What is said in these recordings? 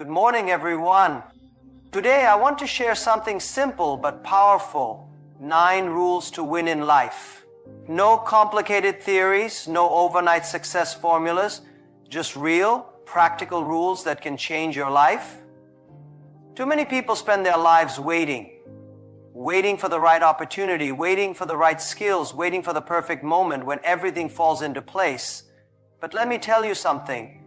Good morning, everyone. Today I want to share something simple but powerful. 9 rules to win in life. No complicated theories, no overnight success formulas, just real, practical rules that can change your life. Too many people spend their lives waiting for the right opportunity, waiting for the right skills, waiting for the perfect moment when everything falls into place. But let me tell you something.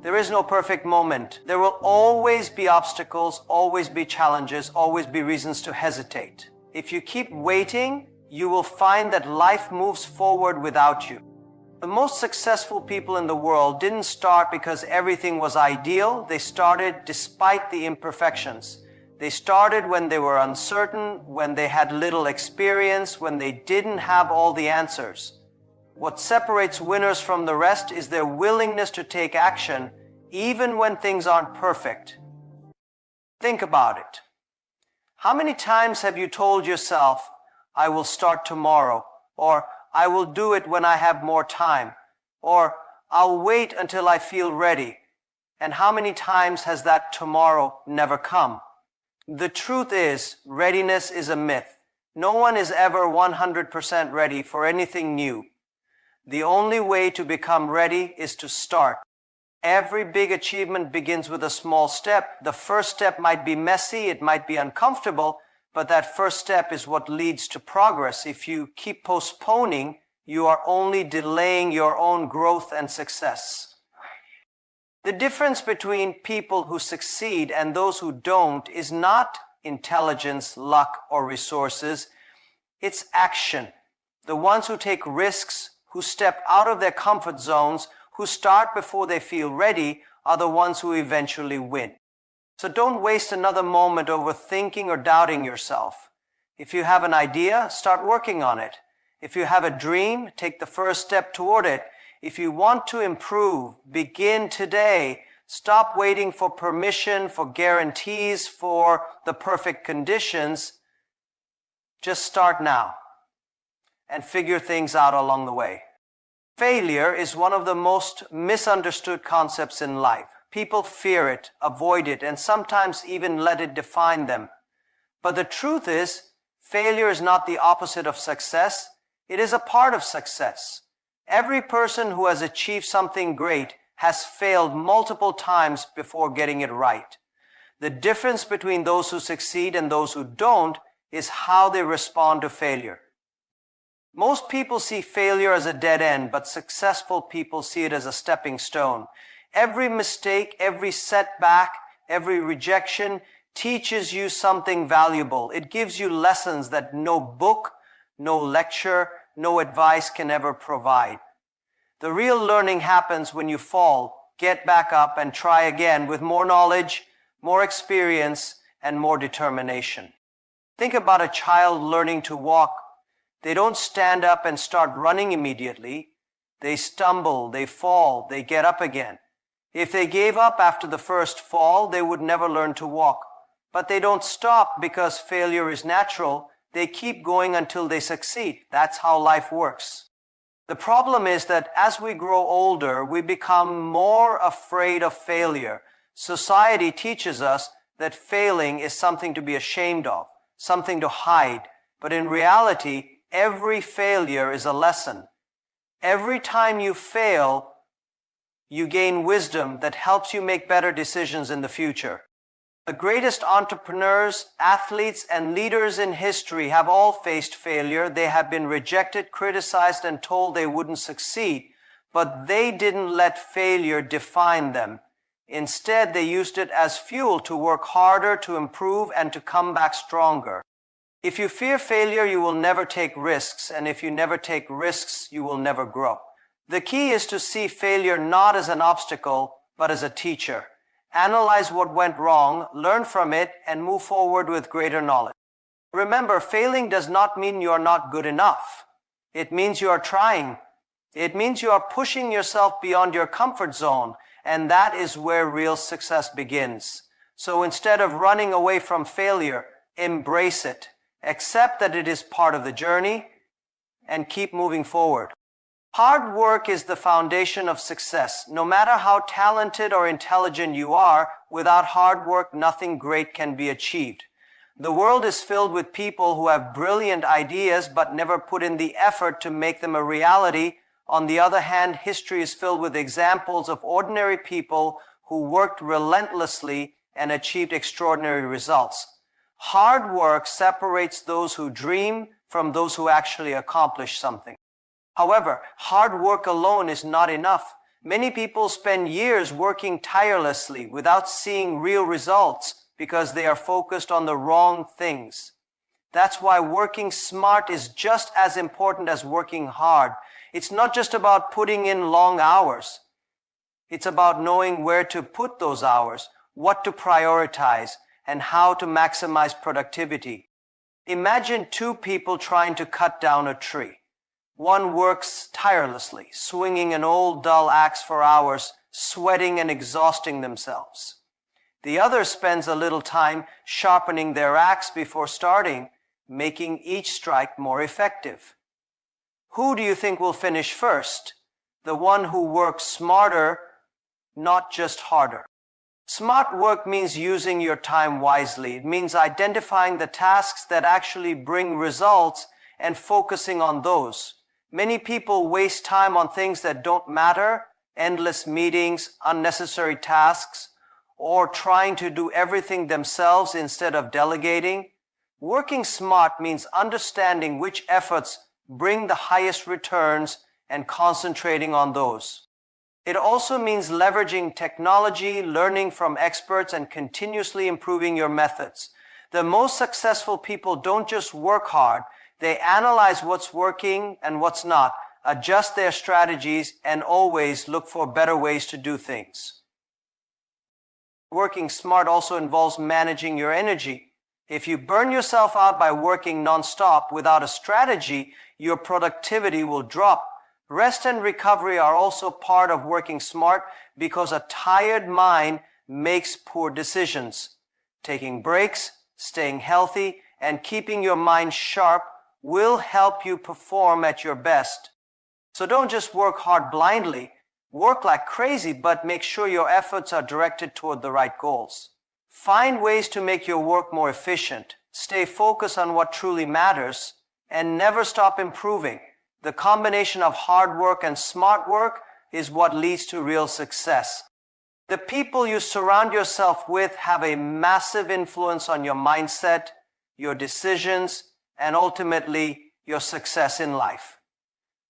There is no perfect moment. There will always be obstacles, always be challenges, always be reasons to hesitate. If you keep waiting, you will find that life moves forward without you. The most successful people in the world didn't start because everything was ideal. They started despite the imperfections. They started when they were uncertain, when they had little experience, when they didn't have all the answers. What separates winners from the rest is their willingness to take action, even when things aren't perfect. Think about it. How many times have you told yourself, I will start tomorrow, or I will do it when I have more time, or I'll wait until I feel ready? And how many times has that tomorrow never come? The truth is, readiness is a myth. No one is ever 100% ready for anything new. The only way to become ready is to start. Every big achievement begins with a small step. The first step might be messy, it might be uncomfortable, but that first step is what leads to progress. If you keep postponing, you are only delaying your own growth and success. The difference between people who succeed and those who don't is not intelligence, luck, or resources. It's action. The ones who take risks, who step out of their comfort zones, who start before they feel ready, are the ones who eventually win. So don't waste another moment overthinking or doubting yourself. If you have an idea, start working on it. If you have a dream, take the first step toward it. If you want to improve, begin today. Stop waiting for permission, for guarantees, for the perfect conditions. Just start now and figure things out along the way. Failure is one of the most misunderstood concepts in life. People fear it, avoid it, and sometimes even let it define them. But the truth is, failure is not the opposite of success. It is a part of success. Every person who has achieved something great has failed multiple times before getting it right. The difference between those who succeed and those who don't is how they respond to failure. Most people see failure as a dead end, but successful people see it as a stepping stone. Every mistake, every setback, every rejection teaches you something valuable. It gives you lessons that no book, no lecture, no advice can ever provide. The real learning happens when you fall, get back up, and try again with more knowledge, more experience, and more determination. Think about a child learning to walk. They don't stand up and start running immediately. They stumble, they fall, they get up again. If they gave up after the first fall, they would never learn to walk. But they don't stop because failure is natural. They keep going until they succeed. That's how life works. The problem is that as we grow older, we become more afraid of failure. Society teaches us that failing is something to be ashamed of, something to hide. But in reality, every failure is a lesson. Every time you fail, you gain wisdom that helps you make better decisions in the future. The greatest entrepreneurs, athletes, and leaders in history have all faced failure. They have been rejected, criticized, and told they wouldn't succeed. But they didn't let failure define them. Instead, they used it as fuel to work harder, to improve, and to come back stronger. If you fear failure, you will never take risks, and if you never take risks, you will never grow. The key is to see failure not as an obstacle, but as a teacher. Analyze what went wrong, learn from it, and move forward with greater knowledge. Remember, failing does not mean you are not good enough. It means you are trying. It means you are pushing yourself beyond your comfort zone, and that is where real success begins. So instead of running away from failure, embrace it. Accept that it is part of the journey and keep moving forward. Hard work is the foundation of success. No matter how talented or intelligent you are, without hard work, nothing great can be achieved. The world is filled with people who have brilliant ideas but never put in the effort to make them a reality. On the other hand, history is filled with examples of ordinary people who worked relentlessly and achieved extraordinary results. Hard work separates those who dream from those who actually accomplish something. However, hard work alone is not enough. Many people spend years working tirelessly without seeing real results because they are focused on the wrong things. That's why working smart is just as important as working hard. It's not just about putting in long hours. It's about knowing where to put those hours, what to prioritize, and how to maximize productivity. Imagine two people trying to cut down a tree. One works tirelessly, swinging an old dull axe for hours, sweating and exhausting themselves. The other spends a little time sharpening their axe before starting, making each strike more effective. Who do you think will finish first? The one who works smarter, not just harder. Smart work means using your time wisely. It means identifying the tasks that actually bring results and focusing on those. Many people waste time on things that don't matter, endless meetings, unnecessary tasks, or trying to do everything themselves instead of delegating. Working smart means understanding which efforts bring the highest returns and concentrating on those. It also means leveraging technology, learning from experts, and continuously improving your methods. The most successful people don't just work hard, they analyze what's working and what's not, adjust their strategies, and always look for better ways to do things. Working smart also involves managing your energy. If you burn yourself out by working non-stop without a strategy, your productivity will drop. Rest and recovery are also part of working smart because a tired mind makes poor decisions. Taking breaks, staying healthy, and keeping your mind sharp will help you perform at your best. So don't just work hard blindly. Work like crazy, but make sure your efforts are directed toward the right goals. Find ways to make your work more efficient. Stay focused on what truly matters, and never stop improving. The combination of hard work and smart work is what leads to real success. The people you surround yourself with have a massive influence on your mindset, your decisions, and ultimately your success in life.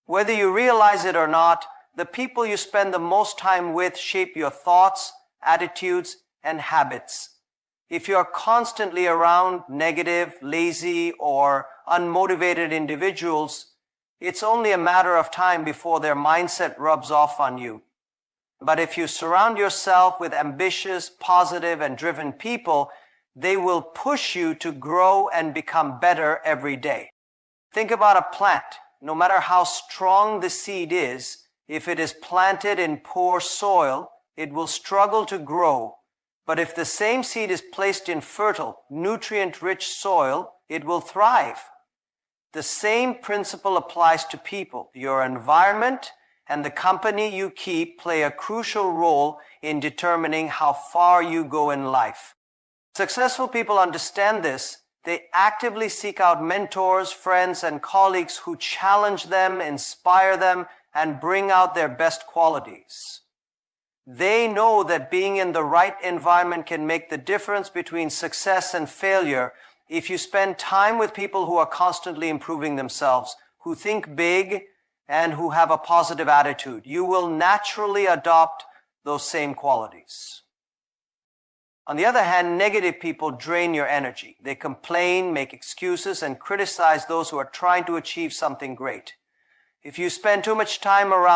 Whether you realize it or not, the people you spend the most time with shape your thoughts, attitudes, and habits. If you are constantly around negative, lazy, or unmotivated individuals, it's only a matter of time before their mindset rubs off on you. But if you surround yourself with ambitious, positive, and driven people, they will push you to grow and become better every day. Think about a plant. No matter how strong the seed is, if it is planted in poor soil, it will struggle to grow. But if the same seed is placed in fertile, nutrient-rich soil, it will thrive. The same principle applies to people. Your environment and the company you keep play a crucial role in determining how far you go in life. Successful people understand this. They actively seek out mentors, friends, and colleagues who challenge them, inspire them, and bring out their best qualities. They know that being in the right environment can make the difference between success and failure. If you spend time with people who are constantly improving themselves, who think big, and who have a positive attitude, you will naturally adopt those same qualities. On the other hand, negative people drain your energy. They complain, make excuses, and criticize those who are trying to achieve something great. If you spend too much time around